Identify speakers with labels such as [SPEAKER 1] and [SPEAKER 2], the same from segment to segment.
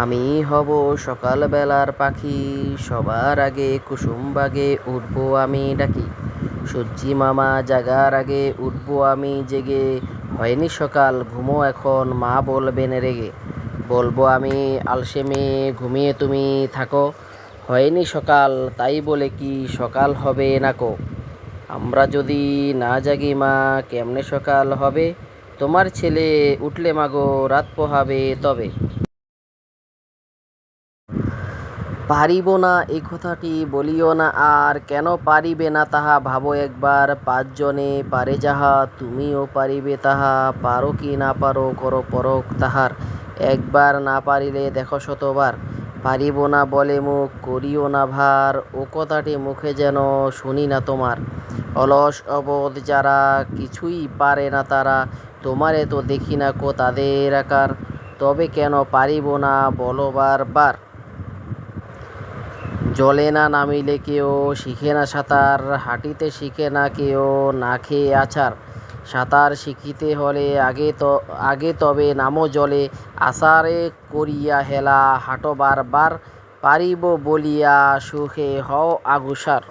[SPEAKER 1] আমি হব সকালবেলার পাখি, সবার আগে কুসুম বাগে উঠবো আমি ডাকি। সূর্যি মামা জাগার আগে উঠবো আমি জেগে। হয়নি সকাল ঘুমো এখন মা বলবেন রেগে। বলবো আমি আলসে মেয়ে ঘুমিয়ে তুমি থাকো। হয়নি সকাল তাই বলে কি সকাল হবে নাকো। আমরা যদি না জাগি মা কেমনে সকাল হবে। তোমার ছেলে উঠলে মাগো রাত পোহাবে তবে। পারিব না এই কথাটি বলিও না আর, কেন পারিবে না তাহা ভাবো একবার। পাঁচজনে পারে যাহা তুমিও পারিবে তাহা, পারো কি না পারো করো পরখ তাহার। একবার না পারিলে দেখো শতবার। পারিব না বলে মুখ করিও না ভার, ও কথাটি মুখে যেন শুনি না তোমার। অলস অবোধ যারা কিছুই পারে না তারা, তোমারে তো দেখি না কো তাদের আকার। তবে কেন পারিব না বলো বার। জলে না নামিলে কেউ শিখে না সাঁতার, হাঁটিতে শিখে না কেউ না খেয়ে আছাড়। সাঁতার শিখিতে হলে আগে তবে নামো জলে, আষাঢ়ে করিয়া হেলা হাঁটো বার। পারিব বলিয়া সুখে হও আগুসার।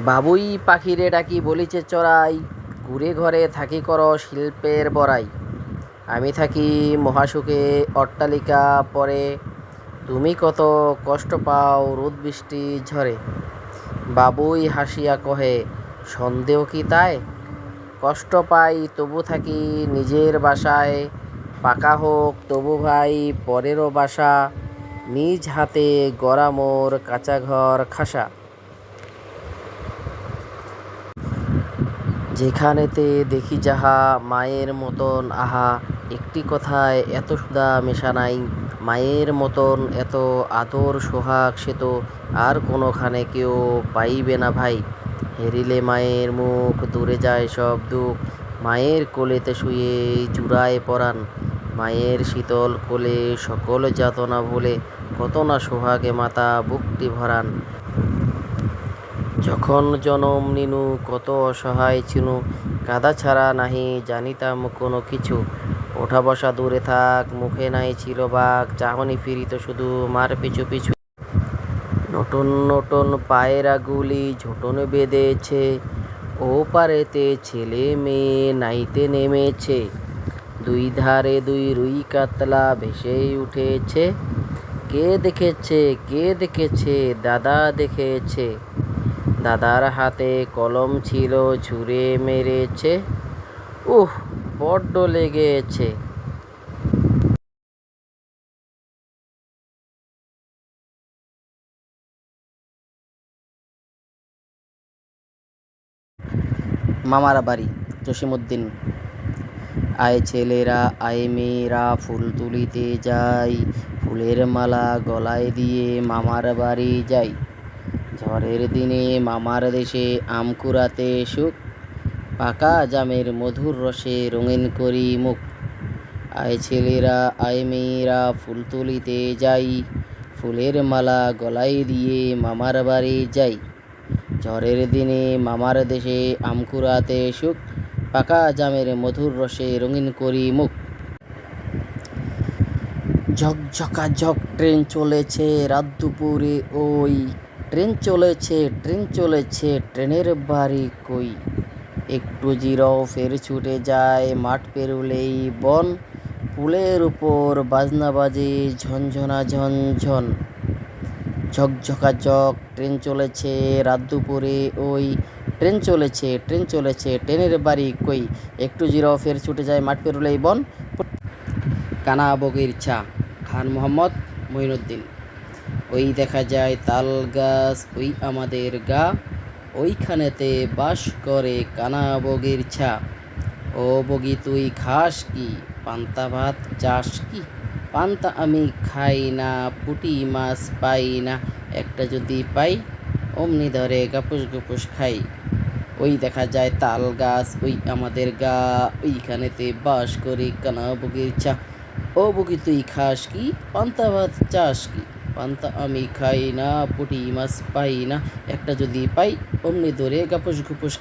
[SPEAKER 1] বাবুই পাখিরে ডাকি বলিছে চড়াই, কুঁড়ে ঘরে থাকি কর শিল্পের বড়াই। আমি থাকি মহাসুখে অট্টালিকা পরে, তুমি কত কষ্ট পাও রোদ বৃষ্টি ঝরে। বাবুই হাসিয়া কহে সন্দেহ কি তাই, কষ্ট পাই তবু থাকি নিজের বাসায়। পাকা হোক তবু ভাই পরেরও বাসা, নিজ হাতে গড়া মোর কাঁচা ঘর খাসা। যেখানেতে দেখি যাহা মায়ের মতন আহা, একটি কথায় এত সুধা মেশা নাই। মায়ের মতন এত আদর সোহাগ সে তো আর কোনোখানে কেউ পাইবে না ভাই। হেরিলে মায়ের মুখ দূরে যায় সব দুঃখ, মায়ের কোলেতে শুয়ে জুড়ায় পরাণ। মায়ের শীতল কোলে সকল যাতনা ভুলে, কত না সোহাগে মাতা বুকটি ভরান। যখন জনম নিনু কত অসহায় ছিনু, কাঁদা ছাড়া নাহি জানিতাম কোনো কিছু। ওঠা বসা দূরে থাক মুখে নাই ছিল বাক, চাহনি ফিরিত শুধু মার পিছু পিছু। নতুন নতুন পায়ের আগুলি ঝুঁটন বেঁধেছে, ও পারেতে ছেলে মেয়ে নাইতে নেমেছে। দুই ধারে দুই রুই কাতলা ভেসেই উঠেছে, কে দেখেছে দাদা দেখেছে। দাদার হাতে কলম ছিল ছুঁড়ে মেরেছে, উহ বড্ড লেগেছে। মামার বাড়ি জসিমউদ্দিন। আয় ছেলেরা আয় মেয়েরা ফুল তুলিতে যাই, ফুলের মালা গলায় দিয়ে মামার বাড়ি যাই। ঝড়ের দিনে মামার দেশে আম কুড়াতে সুখ, পাকা জামের মধুর রসে রঙিন করি মুখ। আয় ছেলেরা আয় মেয়েরা ফুল তুলিতে যাই, ফুলের মালা গলায় দিয়ে মামার বাড়ি যাই। ঝড়ের দিনে মামার দেশে আম কুড়াতে সুখ, পাকা জামের মধুর রসে রঙিন করি মুখ। ঝকঝকাঝক ট্রেন চলেছে রাত দুপুরে ওই, ট্রেন চলেছে ট্রেনের বাড়ি কই। একটু জিরাও ফের ছুটে যায় মাঠ পেরুলেই বন, পুলের উপর বাজনা বাজে ঝনঝনা ঝনঝন। ঝকঝকাঝক ট্রেন চলেছে রাত দুপুরে ওই, ট্রেন চলেছে ট্রেনের বাড়ি কই। একটু জিরাও ফের ছুটে যায় মাঠ পেরুলেই বন। কানা বগির ছা, খান মোহাম্মদ মঈনুদ্দিন। ওই দেখা যায় তাল গাছ ওই আমাদের গা, ওইখানেতে বাস করে কানা বগির ছা। ও বগি তুই খাস কি পান্তা ভাত চাস কি, পান্তা আমি খাই না পুঁটি মাছ পাই না, একটা যদি পাই অমনি ধরে গাপুস গুপুস খাই। ওই দেখা যায় তাল গাছ ওই আমাদের গা, ওইখানেতে বাস করে কানা বগির ছা। ও বগি তুই খাস কি পান্তা ভাত চাস কি। পান্তা আমি খাই না, পুঁটি মাছ পাই না, একটা যদি পাই অমনি ধরে গাপুস গুপুস